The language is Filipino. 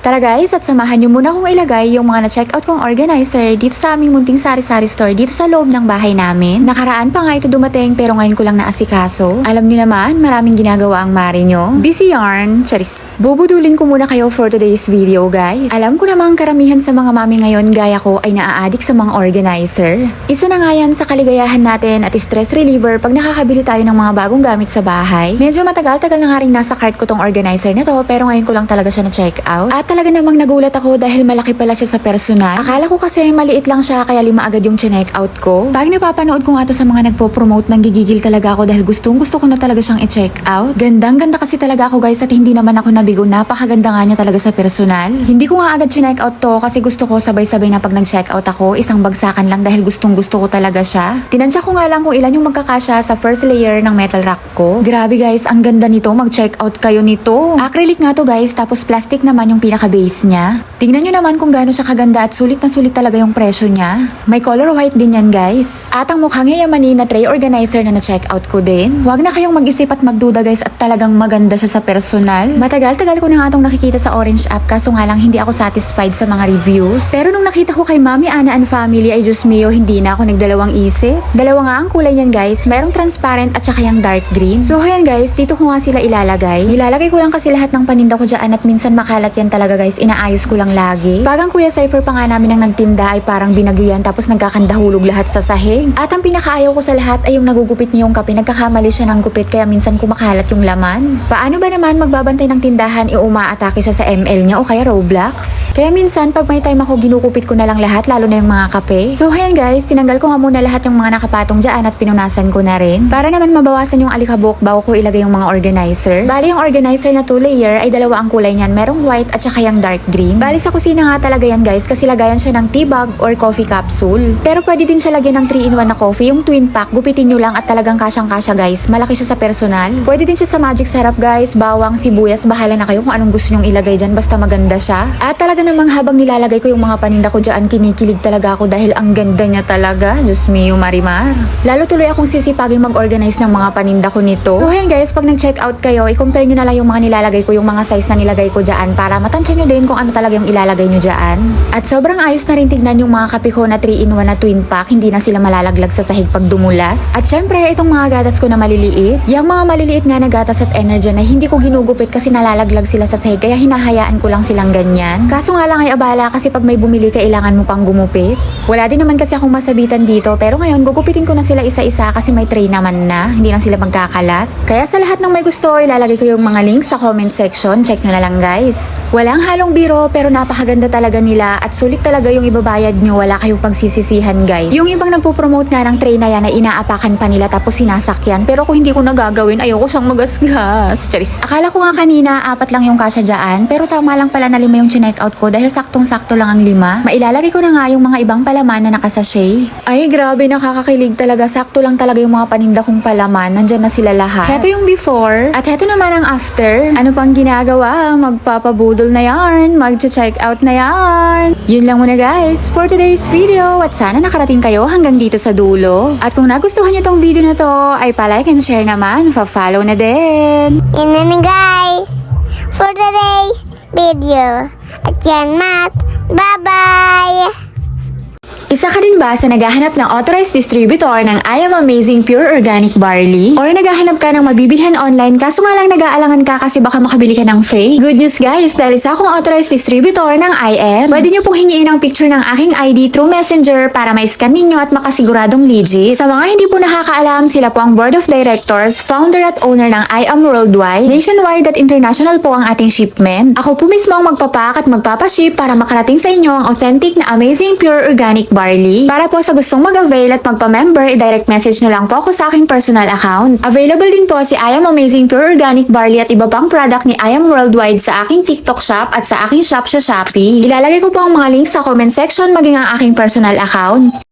Tara guys, at samahan nyo muna kong ilagay yung mga na-checkout kong organizer dito sa aming munting sari-sari store dito sa loob ng bahay namin. Nakaraan pa nga ito dumating pero ngayon ko lang naasikaso. Alam nyo naman, maraming ginagawa ang mari nyo. Busy yarn, charis. Bubudulin ko muna kayo for today's video guys. Alam ko namang karamihan sa mga mami ngayon gaya ko ay naa-addict sa mga organizer. Isa na nga yan sa kaligayahan natin at stress reliever pag nakakabili tayo ng mga bagong gamit sa bahay. Medyo matagal-tagal na nga rin nasa cart ko tong organizer na to pero ngayon ko lang talaga siya na-check out. At talaga namang nagulat ako dahil malaki pala siya sa personal. Akala ko kasi maliit lang siya kaya 5 agad yung check out ko. Pag napapanood ko nga to sa mga nagpo-promote, nanggigigil talaga ako dahil gusto ko na talaga siyang i-check out. Gandang-ganda kasi talaga ako guys at hindi naman ako nabigo. Napakaganda nga niya talaga sa personal. Hindi ko nga agad check out to kasi gusto ko sabay-sabay na pag nag-check out ako, isang bagsakan lang dahil gusto ko talaga siya. Tinansya ko nga lang kung ilan yung magkakasya sa first layer ng metal rack ko. Grabe guys, ang ganda nito. Mag-check out kayo nito. Acrylic nga to guys, tapos plastic naman yung pinaka-base niya. Tingnan nyo naman kung gaano siya kaganda at sulit na sulit talaga yung presyo niya. May color white din yan guys. At ang mukhang yayamanin na tray organizer na na-check out ko din. Huwag na kayong mag-isip at magduda guys at talagang maganda siya sa personal. Matagal-tagal ko na nga itong nakikita sa Orange app kaso nga lang hindi ako satisfied sa mga reviews. Pero nung nakita ko kay Mami Ana and Family ay Diyos mio, hindi na ako nagdalawang isip. Dalawa nga ang kulay niyan guys. Merong transparent at saka yung dark green. So ayan guys, dito ko nga sila ilalagay. Nilalagay ko lang kasi lahat ng paninda ko dyan at minsan makalat yan talaga guys. Inaayos ko lang lagi. Pag ang Kuya Cypher pa nga namin ang nagtinda ay parang binagyo yan tapos nagkakandahulog lahat sa sahig. At ang pinakaayaw ko sa lahat ay yung nagugupit niya yung kape. Nagkakamali siya ng gupit kaya minsan kumakalat yung laman. Paano ba naman magbabantay ng tindahan umaatake siya sa ML niya o kaya Roblox? Kaya minsan pag may time ako ginugupit ko na lang lahat lalo na yung mga kape. So ayan guys, tinanggal ko nga muna lahat yung mga nakapatong dyan at pinunasan ko na rin. Para naman mabawasan yung alikabok bago ko ilagay yung mga organizer. Bali yung organizer na 2 layer ay dalawa ang kulay niyan. Merong white at saka yung dark green. Bali sa kusina nga talaga yan guys kasi lagayan siya ng tea bag or coffee capsule. Pero pwede din siya lagyan ng 3-in-1 na coffee. Yung twin pack, gupitin nyo lang at talagang kasyang-kasya guys. Malaki siya sa personal. Pwede din siya sa magic syrup guys, bawang, sibuyas. Bahala na kayo kung anong gusto nyong ilagay dyan basta maganda siya. At talaga namang habang nilalagay ko yung mga paninda ko dyan, kinikilig talaga ako dahil ang ganda niya talaga. Diyos mio marimar. Lalo tuloy akong sisipaging mag-organize ng mga paninda ko nito. So ayan guys, pag nag-check out kayo, i-compare nyo na lang yung mga nilalagay ko, yung mga size na nilagay ko dyan para matansya nyo din kung ano talaga yung ilalagay nyo dyan. At sobrang ayos na rin tignan yung mga kape ko na 3-in-1 na twin pack, hindi na sila malalaglag sa sahig pag dumulas. At syempre, itong mga gatas ko na maliliit, yung mga maliliit nga na gatas at energy na hindi ko ginugupit kasi nalalaglag sila sa sahig kaya hinahayaan ko lang silang ganyan. Kaso nga lang ay abala kasi pag may bumili kailangan mo pang gumupit. Wala din naman kasi akong masabitan dito pero ngayon gugupitin ko na sila isa-isa kasi may tray naman na, hindi lang sila magkakalat. Kaya sa lahat ng may gusto, ilalagay ko yung mga links sa comment section. Check nyo na lang guys. Walang halong biro pero napakaganda talaga nila at sulit talaga yung ibabayad nyo, wala kayong pagsisisihan guys. Yung ibang nagpo-promote nga ng tray na yan ay inaapakan pa nila tapos sinasakyan pero kung hindi ko nagagawin ayoko siyang magasgas. Charis. Akala ko nga kanina 4 lang yung kasya dyan pero tama lang pala na 5 yung chinek out ko dahil saktong-sakto lang ang 5. Mailalagay ko na nga yung mga ibang palaman na nakasashay. Ay grabe, nakakakilig talaga. Sakto lang talaga yung mga paninda kong palaman. Nandyan na sila lahat. Heto yung before at heto naman ang after. Ano pang ginagawa? Magpapabudol na yarn. Mag-check out na yarn. Yun lang muna guys for today's video at sana nakarating kayo hanggang dito sa dulo. At kung nagustuhan nyo tong video na to ay pa-like and share naman. Pa-follow na din. Yun na guys for today's video. At yan mat. Bye-bye! Isa ka din ba sa naghahanap ng authorized distributor ng I Am Amazing Pure Organic Barley? Or naghahanap ka ng mabibilhan online kaso nga lang nag-aalangan ka kasi baka makabili ka ng fake? Good news guys, dahil isa akong authorized distributor ng I Am. Pwede nyo pong hingiin ang picture ng aking ID through Messenger para ma-scan ninyo at makasiguradong legit. Sa mga hindi po nakakaalam, sila po ang Board of Directors, founder at owner ng I Am Worldwide. Nationwide at international po ang ating shipment. Ako po mismo ang magpapak at magpapaship para makarating sa inyo ang authentic na Amazing Pure Organic Barley. Para po sa gustong mag-avail at magpa-member, i-direct message nyo lang po ako sa aking personal account. Available din po si I Am Amazing Pure Organic Barley at iba pang product ni I Am Worldwide sa aking TikTok shop at sa aking shop sa Shopee. Ilalagay ko po ang mga links sa comment section maging ang aking personal account.